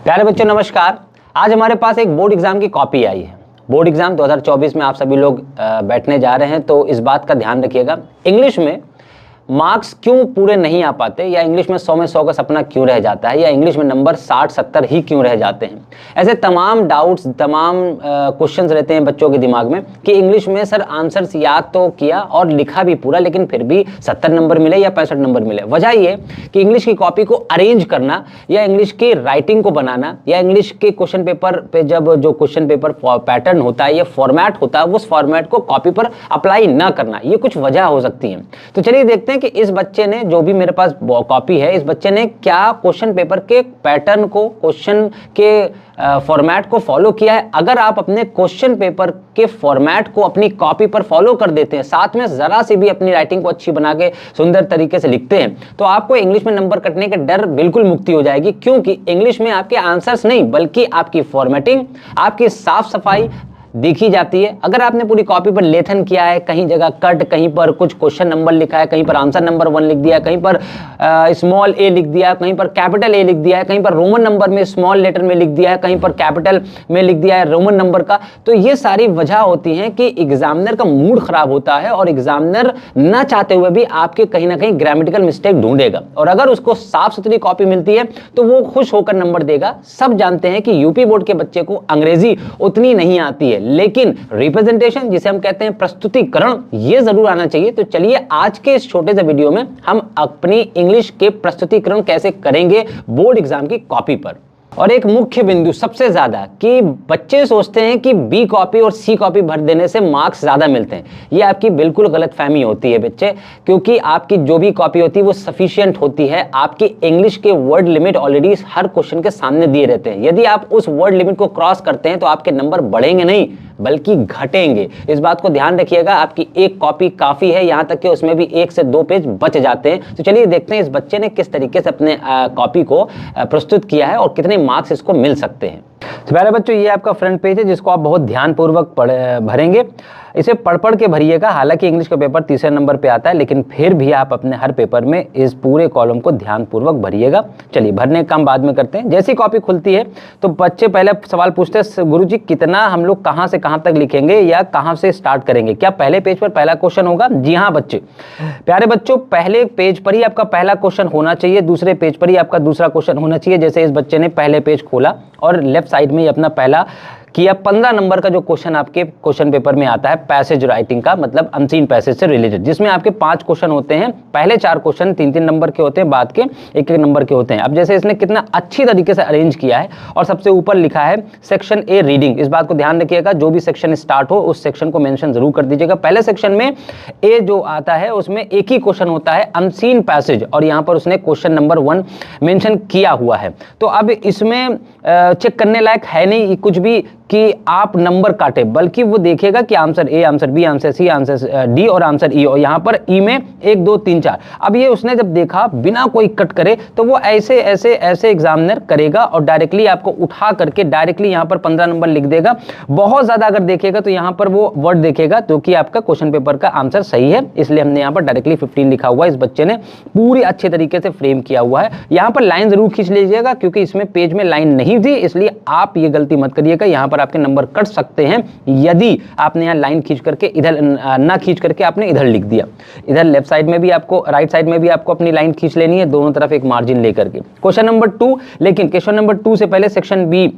प्यारे बच्चों नमस्कार। आज हमारे पास एक बोर्ड एग्जाम की कॉपी आई है। बोर्ड एग्जाम 2024 में आप सभी लोग बैठने जा रहे हैं, तो इस बात का ध्यान रखिएगा। इंग्लिश में मार्क्स क्यों पूरे नहीं आ पाते, या इंग्लिश में 100 में 100 का सपना क्यों रह जाता है, या इंग्लिश में नंबर 60-70 ही क्यों रह जाते हैं। ऐसे तमाम डाउट्स, तमाम क्वेश्चंस रहते हैं बच्चों के दिमाग में कि इंग्लिश में सर आंसर्स याद तो किया और लिखा भी पूरा, लेकिन फिर भी 70 नंबर मिले या 65 नंबर मिले। वजह ये कि इंग्लिश की कॉपी को अरेंज करना, या इंग्लिश की राइटिंग को बनाना, या इंग्लिश के क्वेश्चन पेपर पे जब जो क्वेश्चन पेपर पैटर्न होता है या फॉर्मेट होता है, उस फॉर्मेट को कॉपी पर अप्लाई ना करना, ये कुछ वजह हो सकती है। तो चलिए देखते हैं कि इस बच्चे ने, जो भी मेरे पास कॉपी है, इस बच्चे ने क्या क्वेश्चन पेपर के पैटर्न को, क्वेश्चन के फॉर्मेट को फॉलो किया है। अगर आप अपने क्वेश्चन पेपर के फॉर्मेट को अपनी कॉपी पर फॉलो कर देते हैं, साथ में जरा सी भी अपनी राइटिंग को अच्छी बना के सुंदर तरीके से लिखते हैं, तो आपको इंग्लिश में नंबर कटने के डर बिल्कुल मुक्ति हो जाएगी। क्योंकि इंग्लिश में आपके आंसर्स नहीं, बल्कि आपकी फॉर्मेटिंग, आपकी साफ सफाई देखी जाती है। अगर आपने पूरी कॉपी पर लेखन किया है, कहीं जगह कट, कहीं पर कुछ क्वेश्चन नंबर लिखा है, कहीं पर आंसर नंबर 1 लिख दिया, कहीं पर स्मॉल ए लिख दिया, कहीं पर कैपिटल ए लिख दिया है, कहीं पर रोमन नंबर में स्मॉल लेटर में लिख दिया है, कहीं पर कैपिटल में लिख दिया है रोमन नंबर का, तो ये सारी वजह होती है कि एग्जामिनर का मूड खराब होता है और एग्जामिनर ना चाहते हुए भी आपके कहीं ना कहीं ग्रामेटिकल मिस्टेक ढूंढेगा। और अगर उसको साफ सुथरी कॉपी मिलती है तो वो खुश होकर नंबर देगा। सब जानते हैं कि यूपी बोर्ड के बच्चे को अंग्रेजी उतनी नहीं आती है, लेकिन रिप्रेजेंटेशन, जिसे हम कहते हैं प्रस्तुतिकरण, ये जरूर आना चाहिए। तो चलिए आज के इस छोटे से वीडियो में हम अपनी इंग्लिश के प्रस्तुतिकरण कैसे करेंगे बोर्ड एग्जाम की कॉपी पर। और एक मुख्य बिंदु सबसे ज्यादा, कि बच्चे सोचते हैं कि बी कॉपी और सी कॉपी भर देने से मार्क्स ज्यादा मिलते हैं। ये आपकी बिल्कुल गलतफहमी होती है बच्चे, क्योंकि आपकी जो भी कॉपी होती है वो सफिशिएंट होती है। आपकी इंग्लिश के वर्ड लिमिट ऑलरेडी हर क्वेश्चन के सामने दिए रहते हैं। यदि आप उस वर्ड लिमिट को क्रॉस करते हैं तो आपके नंबर बढ़ेंगे नहीं बल्कि घटेंगे। इस बात को ध्यान रखिएगा। आपकी एक कॉपी काफी है, यहां तक कि उसमें भी 1 से 2 पेज बच जाते हैं। तो चलिए देखते हैं इस बच्चे ने किस तरीके से अपने कॉपी को प्रस्तुत किया है और कितने मार्क्स इसको मिल सकते हैं। तो प्यारे बच्चों, ये आपका फ्रंट पेज है जिसको आप बहुत ध्यानपूर्वक भरेंगे। इसे पढ़ के भरिएगा। हालांकि इंग्लिश का पेपर तीसरे नंबर पे आता है, लेकिन फिर भी आप अपने हर पेपर में इस पूरे कॉलम को ध्यानपूर्वक भरिएगा। चलिए भरने का काम बाद में करते हैं। जैसी कॉपी खुलती है तो बच्चे पहले सवाल पूछते हैं, गुरुजी कितना हम लोग कहां से कहां तक लिखेंगे या कहां से स्टार्ट करेंगे? क्या पहले पेज पर पहला क्वेश्चन होगा? जी हाँ बच्चे, प्यारे बच्चों, पहले पेज पर ही आपका पहला क्वेश्चन होना चाहिए, दूसरे पेज पर ही आपका दूसरा क्वेश्चन होना चाहिए। जैसे इस बच्चे ने पहले पेज खोला और लेफ्ट साइड में अपना पहला किया 15 नंबर का जो क्वेश्चन आपके क्वेश्चन पेपर में आता है, पैसेज राइटिंग का, मतलब अनसीन पैसेज से रिलेटेड, जिसमें आपके 5 क्वेश्चन होते हैं। पहले 4 क्वेश्चन 3-3 नंबर के होते हैं, बाद के 1-1 नंबर के होते हैं। अब जैसे इसने कितना अच्छी तरीके से अरेंज किया है, और सबसे ऊपर लिखा है सेक्शन ए रीडिंग। इस बात को ध्यान रखिएगा, जो भी सेक्शन स्टार्ट हो उस सेक्शन को मेंशन जरूर कर दीजिएगा। पहले सेक्शन में ए जो आता है उसमें एक ही क्वेश्चन होता है, अनसीन पैसेज, और यहाँ पर उसने क्वेश्चन नंबर 1 मेंशन किया हुआ है। तो अब इसमें चेक करने लायक है नहीं कुछ भी कि आप नंबर काटे, बल्कि वो देखेगा कि answer A, answer B, answer C, answer D और आंसर ई, और यहाँ पर ई में 1 2 3 4। अब ये उसने जब देखा बिना कोई कट करे, तो वो ऐसे ऐसे ऐसे एग्जामिनर करेगा और डायरेक्टली आपको उठा करके डायरेक्टली यहाँ पर 15 नंबर लिख देगा। बहुत ज्यादा अगर देखेगा तो यहाँ पर वो वर्ड देखेगा तो कि आपका क्वेश्चन पेपर का आंसर सही है, इसलिए हमने यहाँ पर डायरेक्टली 15 लिखा हुआ है। इस बच्चे ने पूरी अच्छे तरीके से फ्रेम किया हुआ है। यहाँ पर लाइन जरूर खींच लीजिएगा, क्योंकि इसमें पेज में लाइन नहीं थी, इसलिए आप ये गलती मत करिएगा। यहाँ पर आपके नंबर कट सकते हैं यदि आपने यहाँ लाइन खींच करके इधर ना खींच करके आपने इधर लिख दिया। इधर लेफ्ट साइड में भी आपको, राइट साइड में भी आपको अपनी लाइन खींच लेनी है, दोनों तरफ एक मार्जिन लेकर के। क्वेश्चन नंबर 2, लेकिन क्वेश्चन नंबर 2 से पहले सेक्शन बी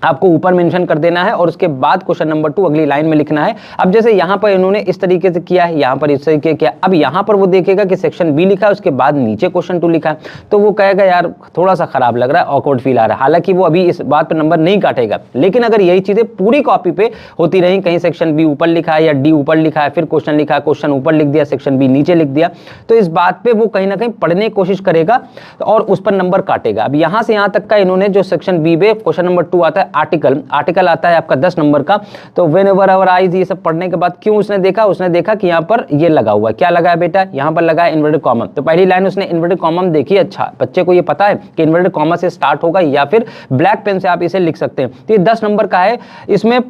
आपको ऊपर मेंशन कर देना है और उसके बाद क्वेश्चन नंबर 2 अगली लाइन में लिखना है। अब जैसे यहाँ पर इन्होंने इस तरीके से किया है, यहाँ पर इस तरीके किया, अब यहाँ पर वो देखेगा कि सेक्शन बी लिखा है, उसके बाद नीचे क्वेश्चन 2 लिखा है, तो वो कहेगा यार थोड़ा सा खराब लग रहा है, ऑकवर्ड फील आ रहा है। हालांकि वो अभी इस बात पर नंबर नहीं काटेगा, लेकिन अगर यही चीजें पूरी कॉपी पे होती रही, कहीं सेक्शन बी ऊपर लिखा है या डी ऊपर लिखा है, फिर क्वेश्चन लिखा है, क्वेश्चन ऊपर लिख दिया, सेक्शन बी नीचे लिख दिया, तो इस बात पे वो कहीं ना कहीं पढ़ने की कोशिश करेगा और उस पर नंबर काटेगा। अब यहाँ से यहाँ तक का इन्होंने जो सेक्शन बी में क्वेश्चन नंबर 2 आता है, आर्टिकल आता है आपका 10 नंबर का। तो व्हेनेवर आवर आईज, ये सब पढ़ने के बाद क्यों उसने देखा कि यहाँ पर ये लगा हुआ है। क्या लगा है बेटा? यहाँ पर लगा है इन्वर्टेड कॉमा। तो पहली लाइन उसने इन्वर्टेड कॉमा देखी, अच्छा बच्चे को ये पता है कि इन्वर्टेड कॉमा से स्टार्ट होगा, या फिर ब्लैक पेन से आप इसे लिख सकते हैं। तो ये 10 नंबर का है। इसमें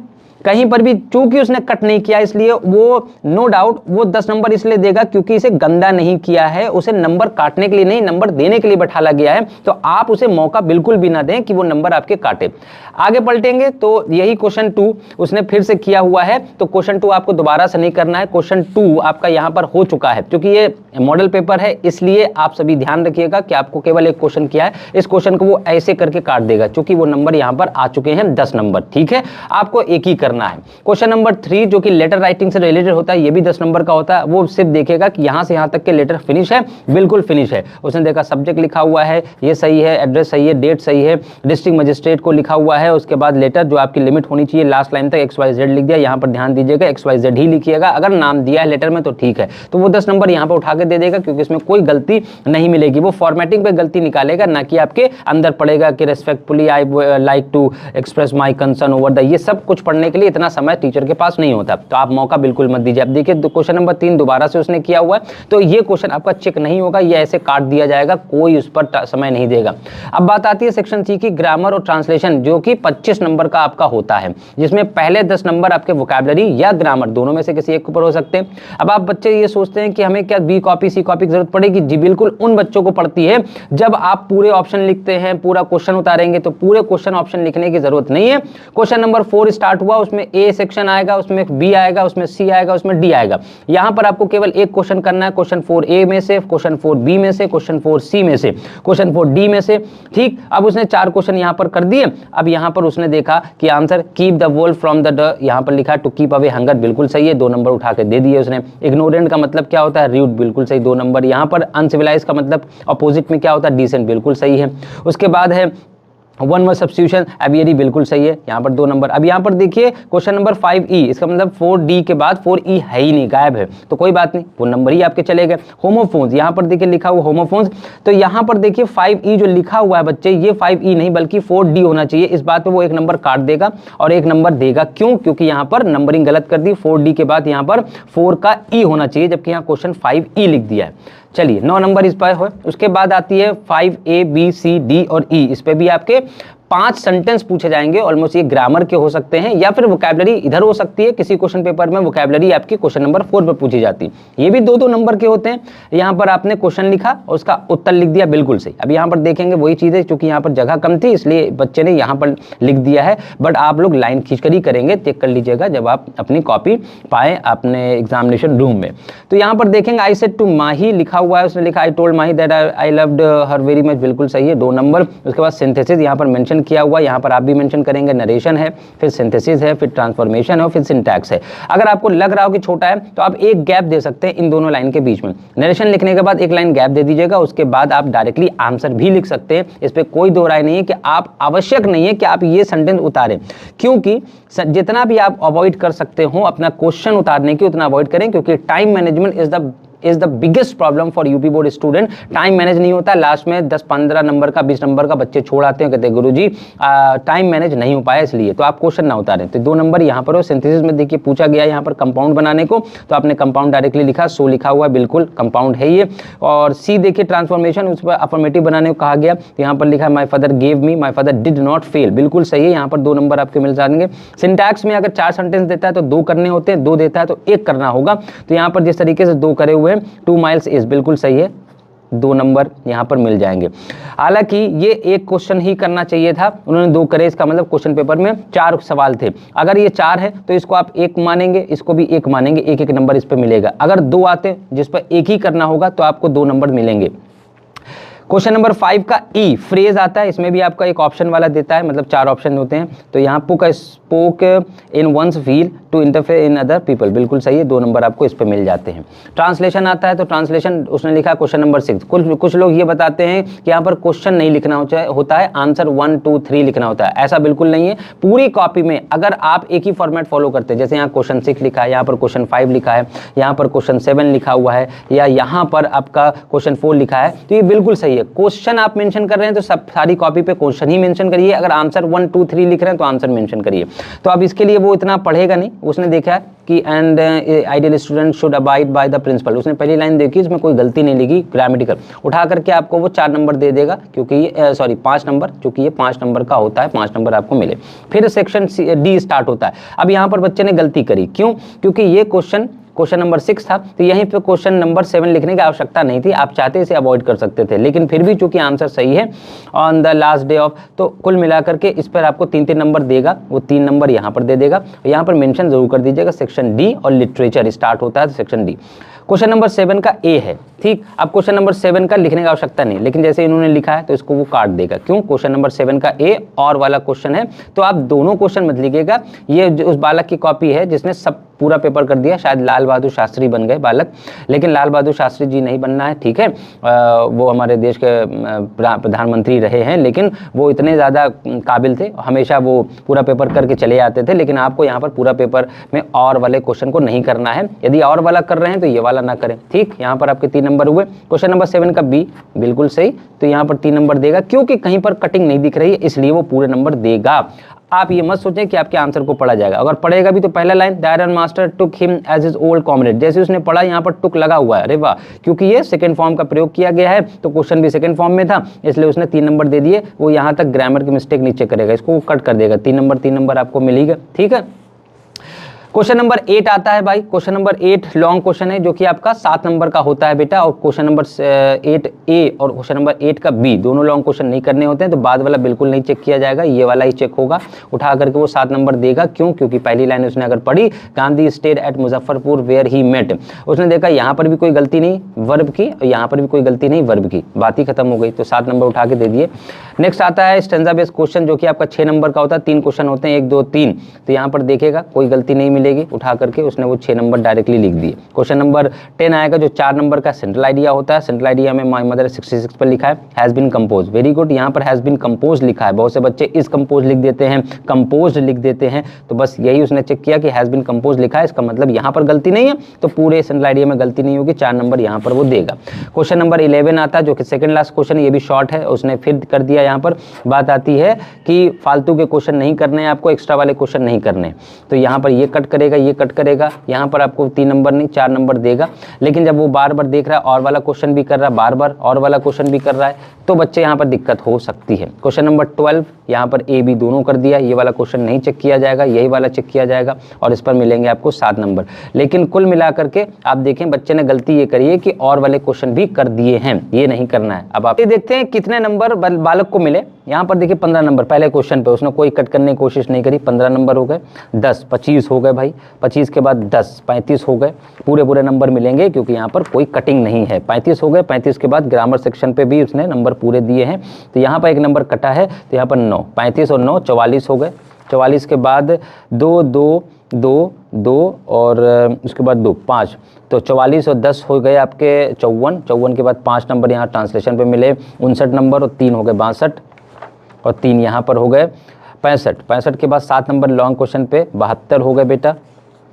कहीं पर भी चूंकि उसने कट नहीं किया इसलिए वो नो डाउट वो 10 नंबर इसलिए देगा क्योंकि इसे गंदा नहीं किया है, उसे नंबर काटने के लिए नहीं नंबर देने के लिए बैठाला गया है। तो आप उसे मौका बिल्कुल भी ना दें कि वो नंबर आपके काटे। आगे पलटेंगे तो यही क्वेश्चन 2 उसने फिर से किया हुआ है, तो क्वेश्चन 2 आपको दोबारा से नहीं करना है। क्वेश्चन 2 आपका यहां पर हो चुका है, क्योंकि ये मॉडल पेपर है इसलिए आप सभी ध्यान रखिएगा कि आपको केवल एक क्वेश्चन किया है, इस क्वेश्चन को वो ऐसे करके काट देगा क्योंकि वो नंबर यहां पर आ चुके हैं 10 नंबर। ठीक है, आपको एक ही करना है। क्वेश्चन नंबर 3 जो कि लेटर राइटिंग से रिलेटेड होता है, ये भी 10 नंबर का होता है। वो सिर्फ देखेगा कि यहां से यहां तक के लेटर फिनिश है, बिल्कुल फिनिश है। उसने देखा सब्जेक्ट लिखा हुआ है, ये सही है, एड्रेस सही है, डेट सही है, डिस्ट्रिक्ट मजिस्ट्रेट को लिखा हुआ है, उसके बाद लेटर जो आपकी लिमिट होनी चाहिए लास्ट लाइन तक XYZ लिख दिया। यहां पर ध्यान दीजिएगा XYZ ही लिखिएगा, अगर नाम दिया है लेटर में तो ठीक है, तो वो 10 नंबर यहां पर उठा के दे देगा क्योंकि इसमें कोई गलती नहीं मिलेगी। वो फॉर्मेटिंग पे गलती निकालेगा, ना कि आपके अंदर पड़ेगा कि respectfully I like to express my concern over the, ये सब कुछ पढ़ने के लिए इतना समय टीचर के पास नहीं होता, तो आप मौका बिल्कुल मत दीजिए। अब देखिए क्वेश्चन नंबर 3 दोबारा से उसने किया हुआ है, तो ये क्वेश्चन आपका चेक नहीं होगा, ये ऐसे काट दिया जाएगा, कोई उस पर समय नहीं देगा। अब बात आती है सेक्शन सी की ग्रामर और ट्रांसलेशन, जो कि 25 नंबर का आपका होता है, जिसमें पहले 10 नंबर आपके वोकैबुलरी या ग्रामर दोनों में से किसी एक ऊपर हो सकते हैं। अब आप बच्चे ये सोचते हैं कि हमें क्या बी कॉपी सी कॉपी की जरूरत पड़ेगी? जी बिल्कुल उन बच्चों को पड़ती है जब आप पूरे ऑप्शन लिखते हैं, पूरा क्वेश्चन उतारेंगे तो पूरे क्वेश्चन ऑप्शन लिखने की जरूरत नहीं है। क्वेश्चन नंबर 4 स्टार्ट हुआ, उसमें ए सेक्शन आएगा, उसमें बी आएगा, उसमें सी आएगा, उसमें डी आएगा। यहां पर आपको केवल एक क्वेश्चन करना है, क्वेश्चन 4A में से, क्वेश्चन 4B में से, क्वेश्चन 4C में से, क्वेश्चन 4D में से। ठीक, अब उसने 4 क्वेश्चन यहां पर कर दिए। अब यहां पर उसने देखा कि answer keep the Wolff from the, यहां पर लिखा टू कीप अवे हंगर, बिल्कुल सही है, 2 नंबर उठा के दे दिए उसने। इग्नोरेंट का मतलब क्या होता है? रूड, बिल्कुल सही, 2 नंबर। यहां पर अनसिविलाइज का मतलब अपोजिट में क्या होता है? डिसेंट, बिल्कुल सही है। उसके बाद है वन वर्ड सब्स्टिट्यूशन, एबियरी, बिल्कुल सही है, यहाँ पर 2 नंबर। अब यहाँ पर देखिए क्वेश्चन नंबर 5E, इसका मतलब 4D के बाद 4E है ही नहीं, गायब है, तो कोई बात नहीं, वो नंबर ही आपके चले गए। होमोफोन्स, यहाँ पर देखिए लिखा हुआ होमोफोन्स, तो यहाँ पर देखिए 5E जो लिखा हुआ है बच्चे, ये 5E नहीं बल्कि 4D होना चाहिए। इस बात पे वो 1 नंबर काट देगा और 1 नंबर देगा। क्यों? क्योंकि यहाँ पर नंबरिंग गलत कर दी, 4D के बाद यहाँ पर 4 का E होना चाहिए, जबकि यहाँ क्वेश्चन 5E लिख दिया है। चलिए 9 नंबर इस पर है। उसके बाद आती है 5A, B, C, D और E, इस पे भी आपके 5 सेंटेंस पूछे जाएंगे। ऑलमोस्ट ये ग्रामर के हो सकते हैं या फिर वोकैबुलरी इधर हो सकती है, किसी क्वेश्चन पेपर में वोकैबुलरी आपकी क्वेश्चन नंबर 4 पर पूछी जाती है। ये भी 2-2 नंबर के होते हैं। यहाँ पर आपने क्वेश्चन लिखा और उसका उत्तर लिख दिया, बिल्कुल सही। अब यहाँ पर देखेंगे वही चीज़ है, क्योंकि यहाँ पर जगह कम थी इसलिए बच्चे ने यहाँ पर लिख दिया है, बट आप लोग लाइन खींचकर ही करेंगे, चेक कर लीजिएगा जब आप अपनी कॉपी पाएँ अपने एग्जामिनेशन रूम में। तो यहाँ पर देखेंगे आई सेड टू माही लिखा हुआ है, उसने लिखा I told Mahi that I loved her very much, बिल्कुल सही है, 2 नंबर। उसके बाद सिंथेसिस यहाँ पर मेंशन किया हुआ है, यहाँ पर आप भी मेंशन करेंगे, नरेशन है, फिर सिंथेसिस है, फिर ट्रांसफॉर्मेशन है, फिर सिंटैक्स है। अगर आपको लग रहा हो कि छोटा है तो आप एक गैप दे सकते हैं इन दोनों लाइन के बीच में। नरेशन लिखने के बाद एक लाइन गैप दे दीजिएगा, उसके बाद आप डायरेक्टली आंसर भी लिख सकते हैं। इस पर कोई दो राय नहीं है कि आप आवश्यक नहीं है कि आप ये सेंटेंस उतारें, क्योंकि जितना भी आप अवॉइड कर सकते हो अपना क्वेश्चन उतारने की उतना अवॉइड करें, क्योंकि time management is the biggest problem for UP board student. Time manage नहीं होता, लास्ट में 10-15 नंबर का 20 नंबर का बच्चे छोड़ आते हैं, कहते हैं गुरुजी टाइम मैनेज नहीं हो पाया, इसलिए तो आप क्वेश्चन ना उतारें। तो 2 नंबर यहाँ पर हो। सिंथेसिस में देखिए पूछा गया यहाँ पर कंपाउंड बनाने को, तो आपने कंपाउंड डायरेक्टली लिखा, सो लिखा हुआ है, बिल्कुल कंपाउंड है ये। और सी देखिए ट्रांसफॉर्मेशन, उस पर अफर्मेटिव बनाने को कहा गया, यहाँ पर लिखा my father gave me, my father did not fail, बिल्कुल सही है, यहाँ पर 2 नंबर आपके मिल जाएंगे। सिंटैक्स में अगर 4 सेंटेंस देता है तो 2 करने होते हैं, 2 देता है तो 1 करना होगा। तो यहाँ पर जिस तरीके से 2 करे हुए हैं, 2 माइल्स इज, बिल्कुल सही है, 2 नंबर यहाँ पर मिल जाएंगे। हालांकि ये एक क्वेश्चन ही करना चाहिए था, उन्होंने 2 करे, इसका मतलब क्वेश्चन पेपर में 4 सवाल थे। अगर ये 4 है तो इसको आप 1 मानेंगे, इसको भी 1 मानेंगे, 1-1 नंबर इस पर मिलेगा। अगर 2 आते जिस पर 1 ही करना होगा तो आपको 2 नंबर मिलेंगे। क्वेश्चन नंबर 5 का ई फ्रेज आता है, इसमें भी आपका एक ऑप्शन वाला देता है, मतलब 4 ऑप्शन होते हैं। तो यहाँ puck spoke in once wheel to interfere in other people, बिल्कुल सही है, 2 नंबर आपको इस पे मिल जाते हैं। ट्रांसलेशन आता है, तो ट्रांसलेशन उसने लिखा क्वेश्चन नंबर 6। कुछ लोग ये बताते हैं कि यहाँ पर क्वेश्चन नहीं लिखना होता है, आंसर 1, 2, 3 लिखना होता है। ऐसा बिल्कुल नहीं है। पूरी कॉपी में अगर आप एक ही फॉर्मेट फॉलो करते हैं, जैसे यहाँ क्वेश्चन 6 लिखा है, यहाँ पर क्वेश्चन 5 लिखा है, यहाँ पर क्वेश्चन 7 लिखा हुआ है, या यहाँ पर आपका क्वेश्चन 4 लिखा है, तो ये बिल्कुल सही है। क्वेश्चन आप मेंशन कर रहे हैं तो सब सारी कॉपी पे क्वेश्चन ही मेंशन करिए। अगर आंसर 1, 2, 3 लिख रहे हैं तो आंसर मेंशन करिए। तो अब इसके लिए वो इतना पढ़ेगा नहीं, उसने देखा है कि and ideal student should abide by the principle, उसने पहली लाइन देखी, इसमें कोई गलती नहीं लिखी, ग्रामेटिकल, उठा करके आपको वो 4 नंबर दे देगा, क्योंकि ये 5 नंबर, क्योंकि ये 5 नंबर का होता है, 5 नंबर आपको मिले। फिर सेक्शन डी स्टार्ट होता है। अब यहाँ पर बच्चे ने गलती करी, क्यों? क्योंकि ये क्वेश्चन नंबर 6 था, तो यहीं पे क्वेश्चन नंबर 7 लिखने की आवश्यकता नहीं थी, आप चाहते इसे अवॉइड कर सकते थे, लेकिन फिर भी चूंकि आंसर सही है on the last day of, तो कुल मिलाकर के इस पर आपको 3-3 नंबर देगा, वो 3 नंबर यहाँ पर दे देगा। यहाँ पर मेंशन जरूर कर दीजिएगा सेक्शन डी और लिटरेचर स्टार्ट होता है, तो सेक्शन डी। क्वेश्चन नंबर 7 का ए है, ठीक। अब क्वेश्चन नंबर 7 का लिखने की आवश्यकता नहीं, लेकिन जैसे इन्होंने लिखा है तो इसको वो काट देगा, क्यों? क्वेश्चन नंबर 7 का ए और वाला क्वेश्चन है, तो आप दोनों क्वेश्चन मत लिखिएगा। ये उस बालक की कॉपी है जिसने सब पूरा पेपर कर दिया, शायद लाल बहादुर शास्त्री बन गए बालक, लेकिन लाल बहादुर शास्त्री जी नहीं बनना है, ठीक है। वो हमारे देश के प्रधानमंत्री रहे हैं, लेकिन वो इतने ज़्यादा काबिल थे, हमेशा वो पूरा पेपर करके चले आते थे, लेकिन आपको यहाँ पर पूरा पेपर में और वाले क्वेश्चन को नहीं करना है। यदि और वाला कर रहे हैं तो ये वाला ना करें, ठीक। यहाँ पर आपके 3 नंबर हुए। क्वेश्चन नंबर 7 का बी बिल्कुल सही, तो यहाँ पर 3 नंबर देगा, क्योंकि कहीं पर कटिंग नहीं दिख रही है, इसलिए वो पूरे नंबर देगा। आप ये मत सोचें कि आपके आंसर को पढ़ा जाएगा, अगर पढ़ेगा भी तो पहला line the iron master took him as his old comrade, जैसे उसने पढ़ा यहाँ पर टुक लगा हुआ है, अरे वाह, क्योंकि ये सेकंड फॉर्म का प्रयोग किया गया है, तो क्वेश्चन भी सेकंड फॉर्म में था, इसलिए उसने 3 नंबर दे दिए। वो यहाँ तक ग्रामर की मिस्टेक नीचे करेगा, इसको वो कट कर देगा, 3 नंबर आपको मिलेगा, ठीक है। क्वेश्चन नंबर 8 आता है भाई। क्वेश्चन नंबर 8 लॉन्ग क्वेश्चन है, जो कि आपका 7 नंबर का होता है बेटा, और क्वेश्चन नंबर 8 ए और क्वेश्चन नंबर 8 का बी दोनों लॉन्ग क्वेश्चन नहीं करने होते हैं, तो बाद वाला बिल्कुल नहीं चेक किया जाएगा, ये वाला ही चेक होगा, उठा करके वो 7 नंबर देगा। क्यों? क्योंकि पहली लाइन उसने अगर पढ़ी, Gandhi stayed at Muzaffarpur where he met, उसने देखा यहाँ पर भी कोई गलती नहीं वर्ब की, यहाँ पर भी कोई गलती नहीं वर्ब की, बात ही खत्म हो गई, तो 7 नंबर उठा के दे दिए। नेक्स्ट आता है स्टेंजा बेस्ड क्वेश्चन, जो कि आपका 6 नंबर का होता है, 3 क्वेश्चन होते हैं, 1 2 3, तो यहाँ पर देखेगा कोई गलती नहीं मिलेगी, उठा करके उसने वो 6 नंबर डायरेक्टली लिख दिए। क्वेश्चन नंबर 10 आएगा, जो 4 नंबर का सेंट्रल आइडिया होता है, सेंट्रल आइडिया में माय मदर 66 पर लिखा है has been compose, very good, यहाँ पर हैज बीन कंपोज लिखा है, बहुत से बच्चे इज कंपोज लिख देते हैं, कंपोज लिख देते हैं, तो बस यही उसने चेक किया कि हैज बीन कंपोज लिखा है, इसका मतलब यहाँ पर गलती नहीं है, तो पूरे सेंट्रल आइडिया में गलती नहीं होगी, 4 नंबर यहाँ पर वो देगा। क्वेश्चन नंबर 11 आता है, जो कि सेकंड लास्ट क्वेश्चन, ये भी शॉर्ट है, उसने फिर कर दिया। यहाँ पर बात आती है कि फालतू के क्वेश्चन नहीं करने हैं आपको, एक्स्ट्रा वाले क्वेश्चन नहीं करने, तो यहाँ पर ये कट करेगा, ये कट करेगा, यहाँ पर आपको 3 नंबर नहीं 4 नंबर देगा। लेकिन जब वो बार बार देख रहा है और वाला क्वेश्चन भी कर रहा है, बार बार और वाला क्वेश्चन भी कर रहा है, तो बच्चे यहाँ पर दिक्कत हो सकती है। क्वेश्चन नंबर 12 यहाँ पर ए बी दोनों कर दिया, ये वाला क्वेश्चन नहीं चेक किया जाएगा, यही वाला चेक किया जाएगा, और इस पर मिलेंगे आपको 7 नंबर। लेकिन कुल मिलाकर के आप देखें, बच्चे ने गलती ये करी है कि और वाले क्वेश्चन भी कर दिए हैं, ये नहीं करना है। अब आप ये देखते हैं कितने नंबर बालक को मिले। यहाँ पर देखिए 15 नंबर पहले क्वेश्चन पे, उसने कोई कट करने की कोशिश नहीं करी, 15 नंबर हो गए, 10 25 हो गए भाई, 25 के बाद 10 35 हो गए, पूरे नंबर मिलेंगे, क्योंकि यहाँ पर कोई कटिंग नहीं है। 35 हो गए, 35 के बाद ग्रामर सेक्शन पे भी उसने नंबर पूरे दिए हैं, तो यहाँ पर एक नंबर कटा है, तो यहाँ पर 9, 35 और 9 44 हो गए, 44 के बाद 2 2 2 2 और उसके बाद 2 5, तो 44 और 10 हो गए आपके 54, 54 के बाद 5 नंबर यहाँ ट्रांसलेशन पे मिले 59 नंबर, और 3 हो गए 62, और 3 यहाँ पर हो गए 65, 65 के बाद 7 नंबर लॉन्ग क्वेश्चन पे 72 हो गए बेटा,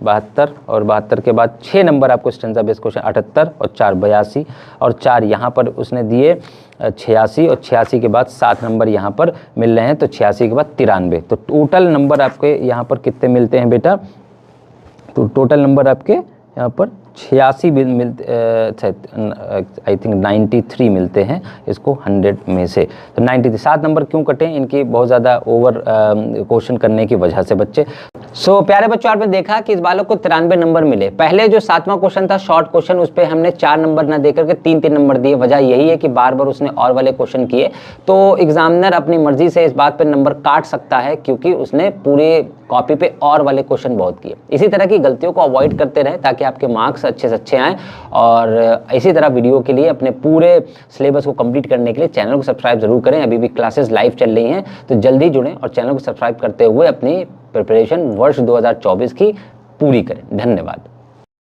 72, और 72 के बाद 6 नंबर आपको स्टेंजा बेस्ड क्वेश्चन 78 और 4 82, और 4 यहाँ पर उसने दिए 86, और 86 के बाद 7 नंबर यहाँ पर मिल रहे हैं, तो 86 के बाद 93, तो टोटल नंबर आपके यहाँ पर कितने मिलते हैं बेटा? तो टोटल नंबर आपके यहाँ पर 86 मिलते, आई थिंक 93 मिलते हैं इसको 100 में से, तो 93। 7 नंबर क्यों कटे? इनकी बहुत ज़्यादा ओवर क्वेश्चन करने की वजह से बच्चे। सो प्यारे बच्चों, आपने देखा कि इस बालक को 93 नंबर मिले। पहले जो 7वां क्वेश्चन था शॉर्ट क्वेश्चन, उस पर हमने 4 नंबर ना देकर के 3-3 नंबर दिए। वजह यही है कि बार बार उसने और वाले क्वेश्चन किए, तो एग्जामिनर अपनी मर्जी से इस बात पर नंबर काट सकता है, क्योंकि उसने पूरे कॉपी पे और वाले क्वेश्चन बहुत किए। इसी तरह की गलतियों को अवॉइड करते रहे, ताकि आपके मार्क्स अच्छे से अच्छे आएँ। और इसी तरह वीडियो के लिए, अपने पूरे सिलेबस को कंप्लीट करने के लिए चैनल को सब्सक्राइब जरूर करें। अभी भी क्लासेस लाइव चल रही हैं, तो जल्दी जुड़ें और चैनल को सब्सक्राइब करते हुए अपनी प्रिपरेशन वर्ष 2024 की पूरी करें। धन्यवाद।